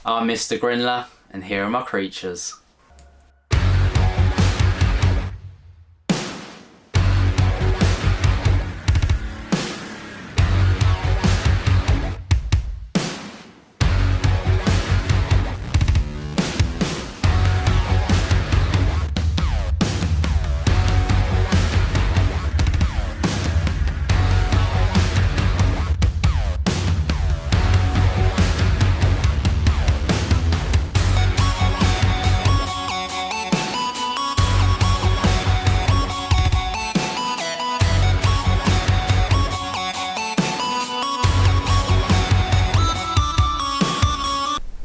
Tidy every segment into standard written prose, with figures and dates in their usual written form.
I'm Mr. Grindler, and here are my creatures.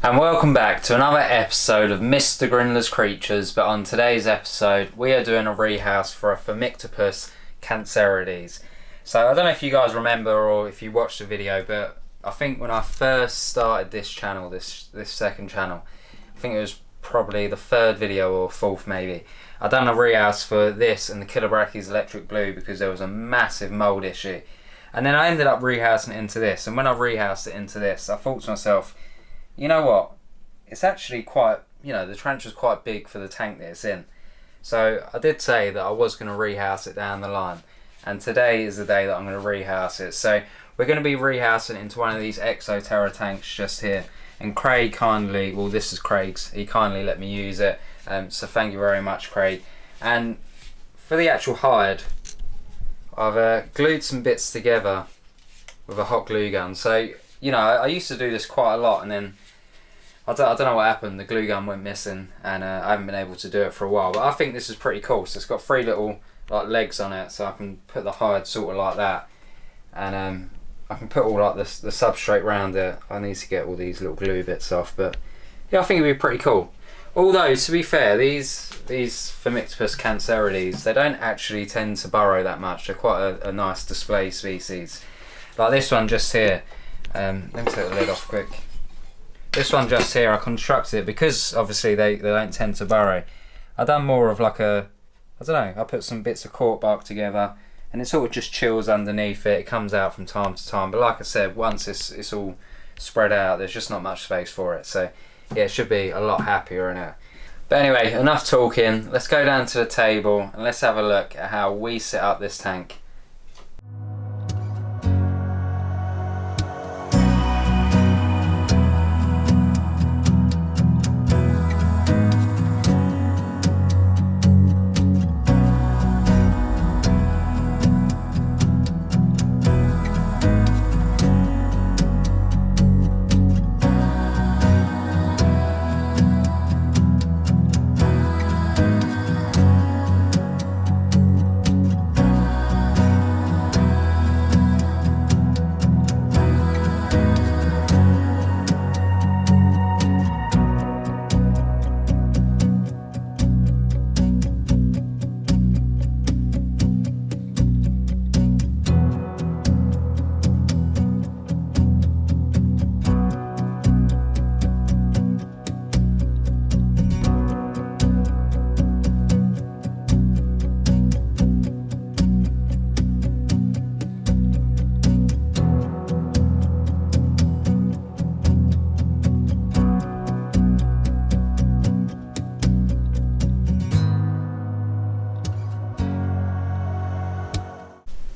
And welcome back to another episode of Mr. Grindlers Creatures, but on today's episode we are doing a rehouse for a Phormictopus cancerides. So I don't know if you guys remember or if you watched the video, but I think when I first started this channel, this second channel, I think it was probably the third video or fourth maybe, I done a rehouse for this and the Killer Brachy's electric blue because there was a massive mould issue. And then I ended up rehousing it into this, and when I rehoused it into this I thought to myself, you know what, it's actually quite, the Tarantula's quite big for the tank that it's in. So I did say that I was going to rehouse it down the line, and today is the day that I'm going to rehouse it. So we're going to be rehousing it into one of these Exo Terra tanks just here, and Craig kindly, well this is Craig's, he kindly let me use it, so thank you very much Craig. And for the actual hide, I've glued some bits together with a hot glue gun. So I used to do this quite a lot, and then I don't know what happened, the glue gun went missing, and I haven't been able to do it for a while, but I think this is pretty cool. So it's got three little legs on it, so I can put the hide sort of like that, and I can put all the substrate around it. I need to get all these little glue bits off, but yeah, I think it'd be pretty cool. Although, to be fair, these Phormictopus cancerides, they don't actually tend to burrow that much. They're quite a nice display species. Like this one just here, let me take the lid off quick. This one just here, I constructed it because obviously they don't tend to burrow. I done more of like I put some bits of cork bark together, and it sort of just chills underneath it. It comes out from time to time, but like I said, once it's all spread out, there's just not much space for it. So yeah, it should be a lot happier in it. But anyway, enough talking. Let's go down to the table and let's have a look at how we set up this tank.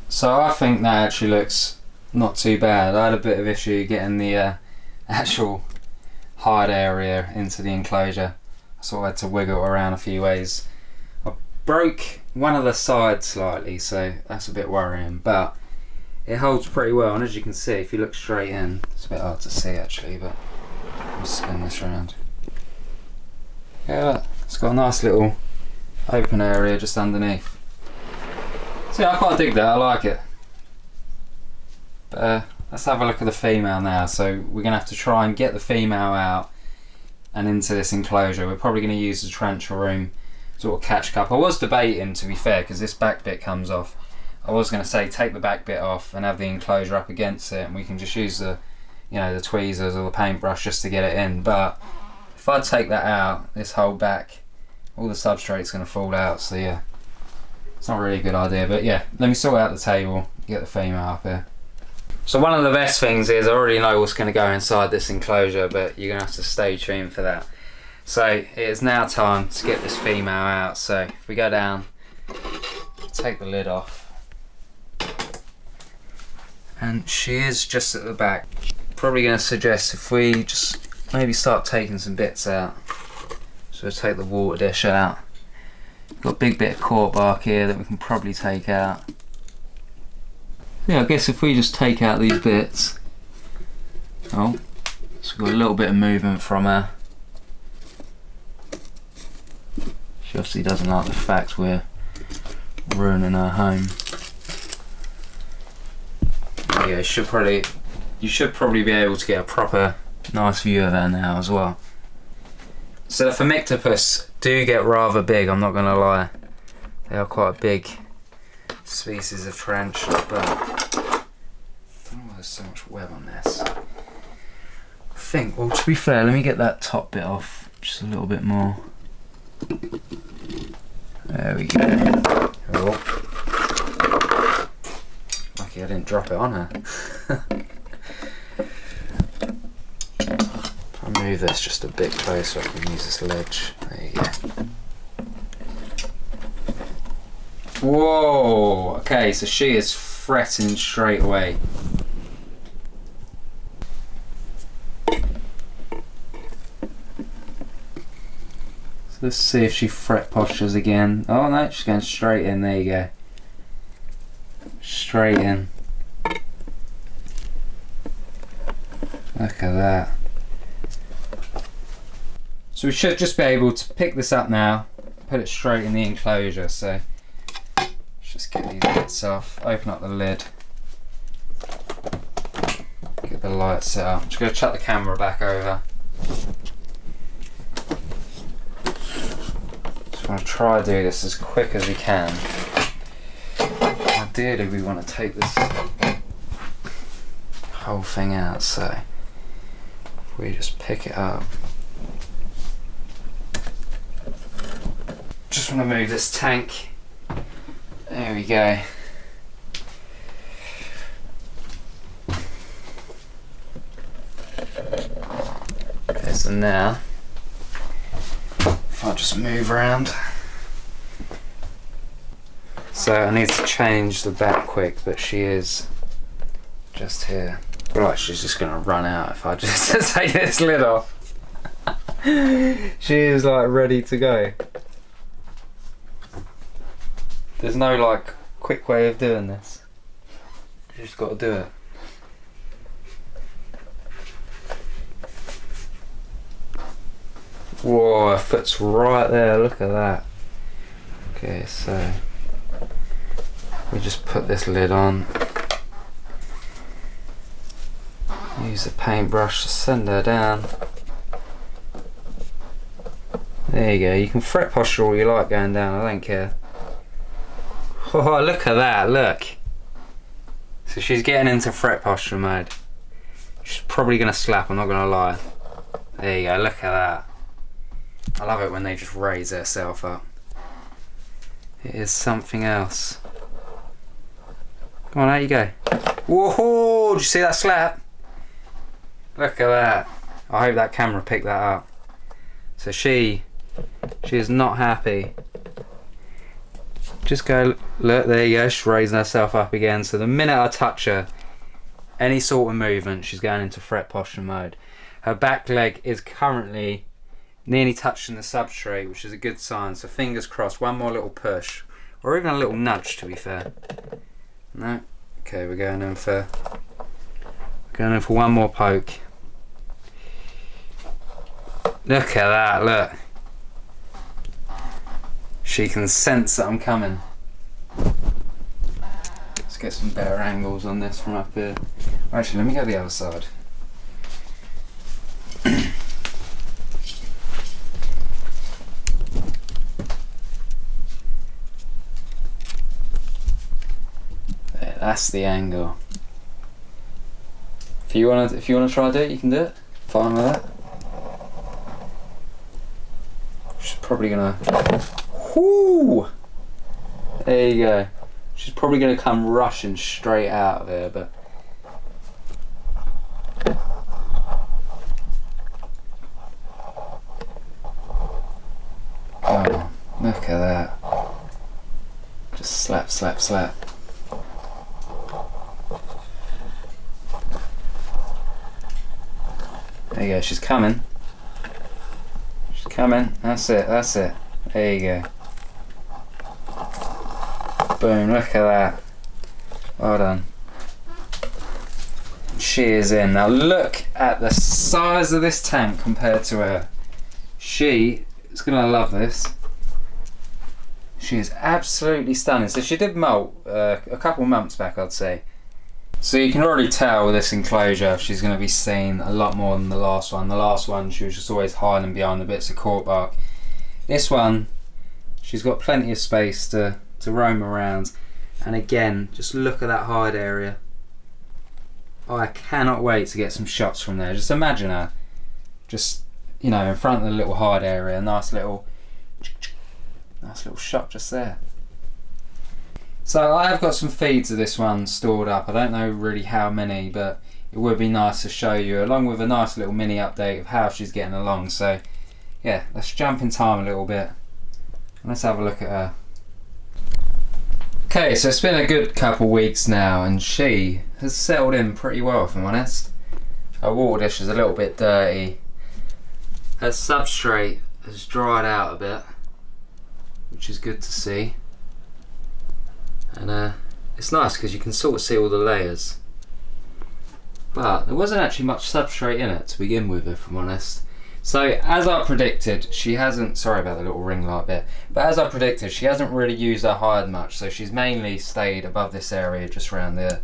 So I think that actually looks not too bad. I had a bit of issue getting the actual hide area into the enclosure. I sort of had to wiggle it around a few ways. I broke one of the sides slightly, so that's a bit worrying, but it holds pretty well. And as you can see, if you look straight in, it's a bit hard to see actually, but I'll spin this around. Yeah, look, it's got a nice little open area just underneath. So yeah, I quite dig that, I like it. But let's have a look at the female now. So we're going to have to try and get the female out and into this enclosure. We're probably going to use the tarantula room sort of catch cup. I was debating, to be fair, because this back bit comes off, I was going to say take the back bit off and have the enclosure up against it, and we can just use the the tweezers or the paintbrush just to get it in. But if I take that out, this whole back, all the substrate's going to fall out, so yeah, it's not really a good idea. But yeah, let me sort out the table, get the female up here. So one of the best things is, I already know what's going to go inside this enclosure, but you're going to have to stay tuned for that. So it is now time to get this female out. So if we go down, take the lid off, and she is just at the back. Probably going to suggest if we just maybe start taking some bits out. So we'll take the water dish out. Got a big bit of cork bark here that we can probably take out. Yeah, I guess if we just take out these bits. Oh, so we've got a little bit of movement from her. She obviously doesn't like the fact we're ruining her home. Yeah, you should probably be able to get a proper nice view of her now as well. So the Phormictopus do get rather big, I'm not going to lie. They are quite a big species of tarantula, but I don't know why there's so much web on this. I think, well, to be fair, let me get that top bit off just a little bit more. There we go. Oh. Lucky I didn't drop it on her. If I move this just a bit closer, I can use this ledge. There you go. Whoa! Okay, so she is fretting straight away. So let's see if she fret postures again. Oh no, she's going straight in. There you go. Straight in. Look at that. So we should just be able to pick this up now, put it straight in the enclosure. So let's just get these bits off, open up the lid, get the light set up. I'm just going to chuck the camera back over. Just want to try to do this as quick as we can. Ideally we want to take this whole thing out, so if we just pick it up. Just want to move this tank. There we go. Okay, so now if I just move around. So I need to change the back quick, but she is just here. Right, she's just gonna run out if I just take this lid off. She is like ready to go. There's no like quick way of doing this. You just got to do it. Whoa, her foot's right there, look at that. Okay, so we just put this lid on. Use the paintbrush to send her down. There you go, you can fret posture all you like going down, I don't care. Oh, look at that, look. So she's getting into fret posture mode. She's probably going to slap, I'm not going to lie. There you go, look at that. I love it when they just raise herself up. It is something else. Come on, out you go. Whoa, did you see that slap? Look at that. I hope that camera picked that up. So she is not happy. Just go, look, there you go, she's raising herself up again. So the minute I touch her, any sort of movement, she's going into fret posture mode. Her back leg is currently nearly touching the substrate, which is a good sign. So fingers crossed, one more little push, or even a little nudge to be fair. No? Okay, we're going in for one more poke. Look at that, look. She can sense that I'm coming. Let's get some better angles on this from up here. Actually, let me go the other side. There, that's the angle. If you wanna try to do it, you can do it. Fine with that. She's probably gonna. Whoo! There you go. She's probably going to come rushing straight out of there, but Slap, slap, slap. There you go, she's coming. She's coming. That's it, that's it. There you go. Boom, look at that. Well done. She is in. Now look at the size of this tank compared to her. She is going to love this. She is absolutely stunning. So she did molt a couple months back, I'd say. So you can already tell with this enclosure she's going to be seen a lot more than the last one. The last one she was just always hiding behind the bits of cork bark. This one, she's got plenty of space to roam around. And again, just look at that hide area. Oh, I cannot wait to get some shots from there. Just imagine her, just, you know, in front of the little hide area. Nice little shot just there. So I have got some feeds of this one stored up. I don't know really how many, but it would be nice to show you, along with a nice little mini update of how she's getting along. So yeah, let's jump in time a little bit and let's have a look at her. Okay, so it's been a good couple weeks now and she has settled in pretty well, if I'm honest. Her water dish is a little bit dirty. Her substrate has dried out a bit, which is good to see. And it's nice because you can sort of see all the layers. But there wasn't actually much substrate in it to begin with, if I'm honest. So as I predicted, she hasn't, sorry about the little ring light bit, but as I predicted, she hasn't really used her hide much. So she's mainly stayed above this area, just around there.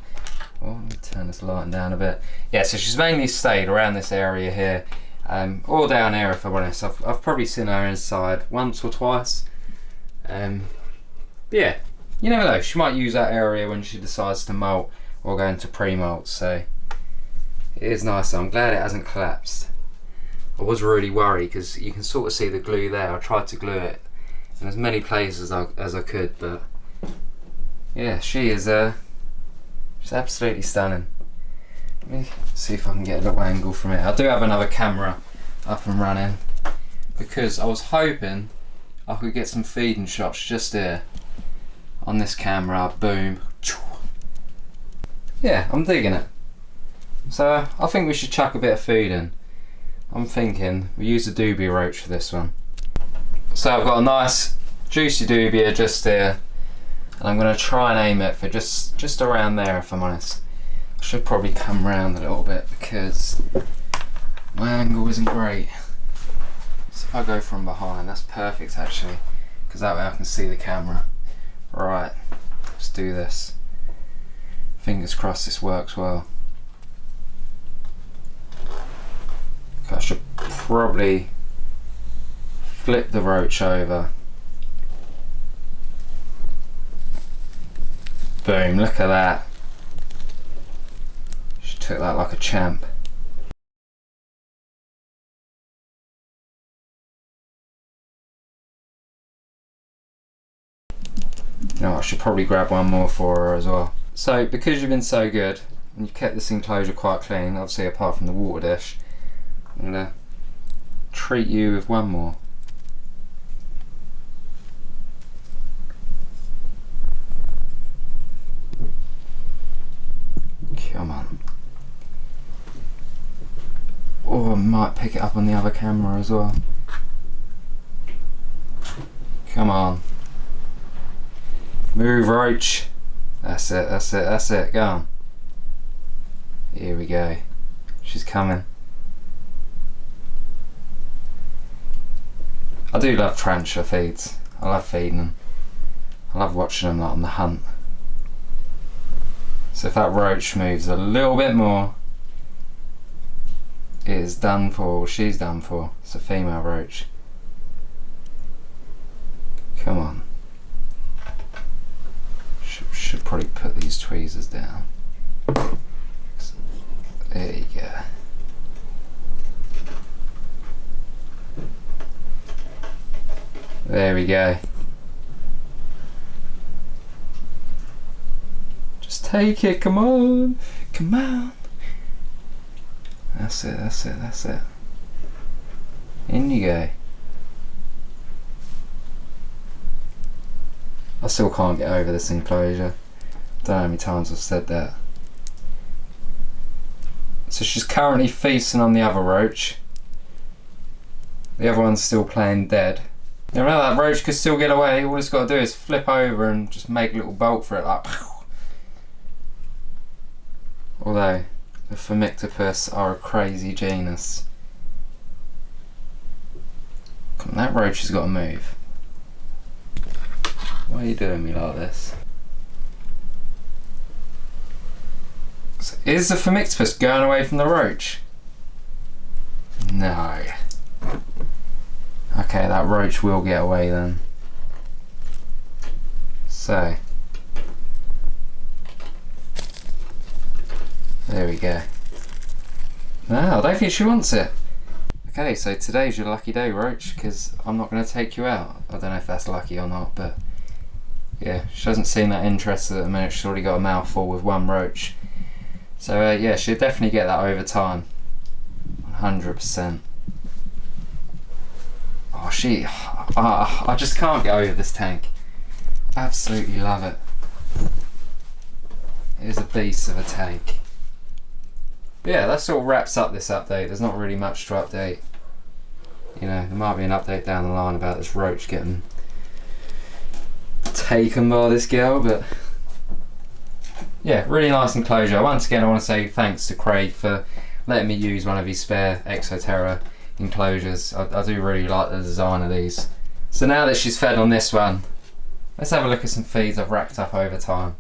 Oh, let me turn this lighting down a bit. Yeah, so she's mainly stayed around this area here, or down here, if I'm honest. I've probably seen her inside once or twice. Yeah, you never know, she might use that area when she decides to molt or go into pre-molt. So it is nice. I'm glad it hasn't collapsed. I was really worried because you can sort of see the glue there. I tried to glue it in as many places as I could, but yeah, she is she's absolutely stunning. Let me see if I can get a little angle from it. I do have another camera up and running because I was hoping I could get some feeding shots just here on this camera. Boom. Yeah, I'm digging it. So I think we should chuck a bit of food in. I'm thinking we use a dubia roach for this one. So I've got a nice juicy dubia just here, and I'm going to try and aim it for just around there, if I'm honest. I should probably come round a little bit because my angle isn't great. So if I go from behind, that's perfect actually, because that way I can see the camera. Right, let's do this. Fingers crossed this works well. I should probably flip the roach over. Boom, look at that. She took that like a champ. You know, I should probably grab one more for her as well. So because you've been so good and you've kept this enclosure quite clean, obviously apart from the water dish, I'm going to treat you with one more. Come on. Or I might pick it up on the other camera as well. Come on. Move, roach. That's it, that's it, that's it. Go on. Here we go. She's coming. I do love tarantula feeds. I love feeding them. I love watching them like on the hunt. So if that roach moves a little bit more, it is done for. She's done for. It's a female roach. Come on. Should probably put these tweezers down. There you go. There we go. Just take it, come on, come on. That's it, that's it, that's it. In you go. I still can't get over this enclosure. Don't know how many times I've said that. So she's currently feasting on the other roach. The other one's still playing dead. You know, that roach could still get away. All it's got to do is flip over and just make a little bolt for it, like. Although the Phormictopus are a crazy genus. Come on, that roach has got to move. Why are you doing me like this? So is the Phormictopus going away from the roach? No. Okay, that roach will get away then. So. There we go. No, I don't think she wants it. Okay, so today's your lucky day, roach, because I'm not going to take you out. I don't know if that's lucky or not, but yeah, she doesn't seem that interested at the minute. She's already got a mouthful with one roach. So yeah, she'll definitely get that over time. 100%. Oh, I just can't get over this tank. Absolutely love it. It is a beast of a tank. Yeah, that sort of wraps up this update. There's not really much to update. You know, there might be an update down the line about this roach getting taken by this girl, but yeah, really nice enclosure. Once again, I want to say thanks to Craig for letting me use one of his spare Exoterra enclosures. I do really like the design of these. So now that she's fed on this one, let's have a look at some feeds I've racked up over time.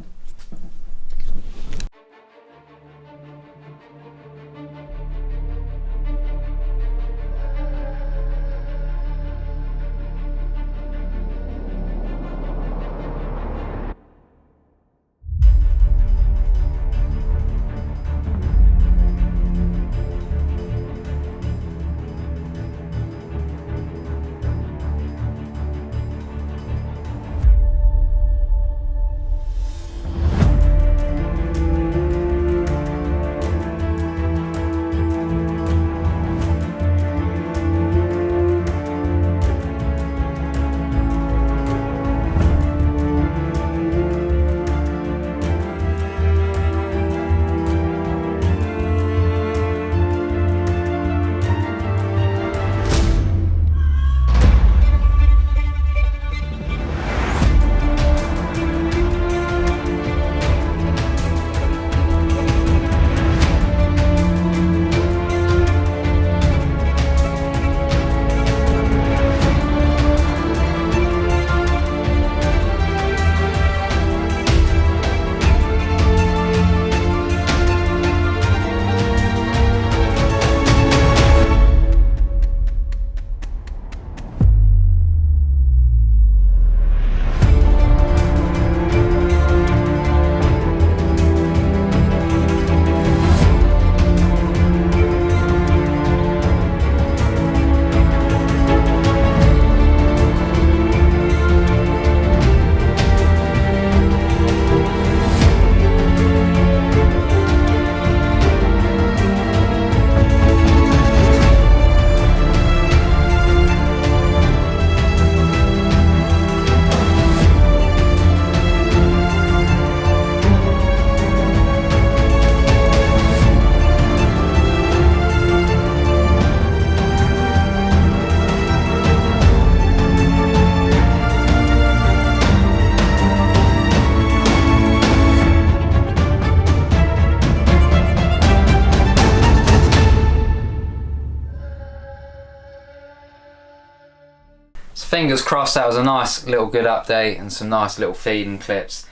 Fingers crossed that was a nice little good update and some nice little feeding clips.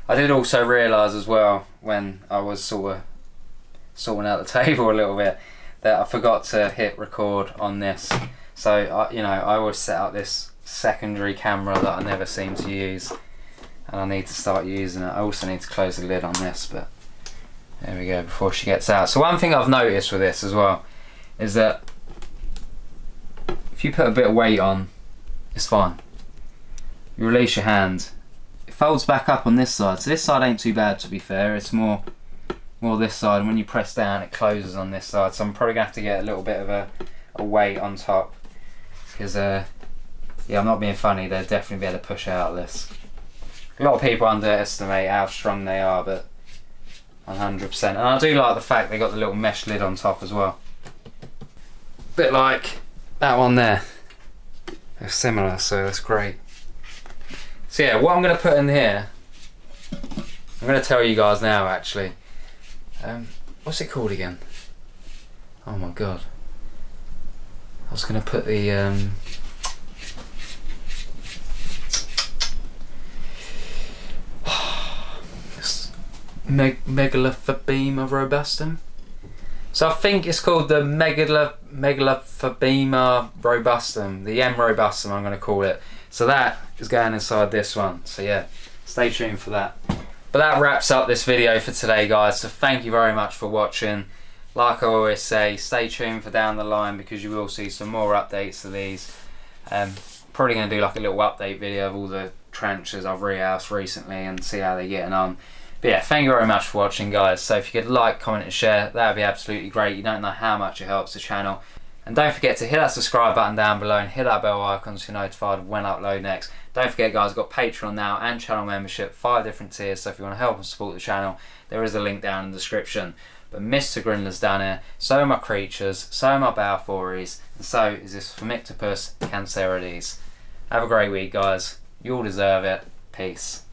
I did also realise as well when I was sort of sorting out the table a little bit that I forgot to hit record on this. So I always set up this secondary camera that I never seem to use, and I need to start using it. I also need to close the lid on this, but there we go before she gets out. So one thing I've noticed with this as well is that if you put a bit of weight on, it's fine. You release your hand, it folds back up on this side. So this side ain't too bad, to be fair. It's more this side, and when you press down it closes on this side. So I'm probably gonna have to get a little bit of a weight on top, because yeah, I'm not being funny, they'll definitely be able to push out of this. A lot of people underestimate how strong they are, but 100%. And I do like the fact they got the little mesh lid on top as well. Bit like that one there. They're similar, so that's great. So yeah, what I'm going to put in here, I'm going to tell you guys now actually. What's it called again? Oh my god. I was going to put the Megalophobema robustum. So I think it's called the Megalophobema robustum, the M robustum I'm going to call it. So that is going inside this one. So yeah, stay tuned for that. But that wraps up this video for today, guys. So thank you very much for watching. Like I always say, stay tuned for down the line because you will see some more updates to these. Probably going to do like a little update video of all the tarantulas I've rehoused recently and see how they're getting on. But yeah, thank you very much for watching, guys. So if you could like, comment and share, that would be absolutely great. You don't know how much it helps the channel. And don't forget to hit that subscribe button down below and hit that bell icon so you're notified of when I upload next. Don't forget, guys, I've got Patreon now and channel membership, 5 different tiers. So if you want to help and support the channel, there is a link down in the description. But Mr. Grindler's down here, so are my creatures, so are my Balfours, and so is this Phormictopus cancerides. Have a great week, guys. You all deserve it. Peace.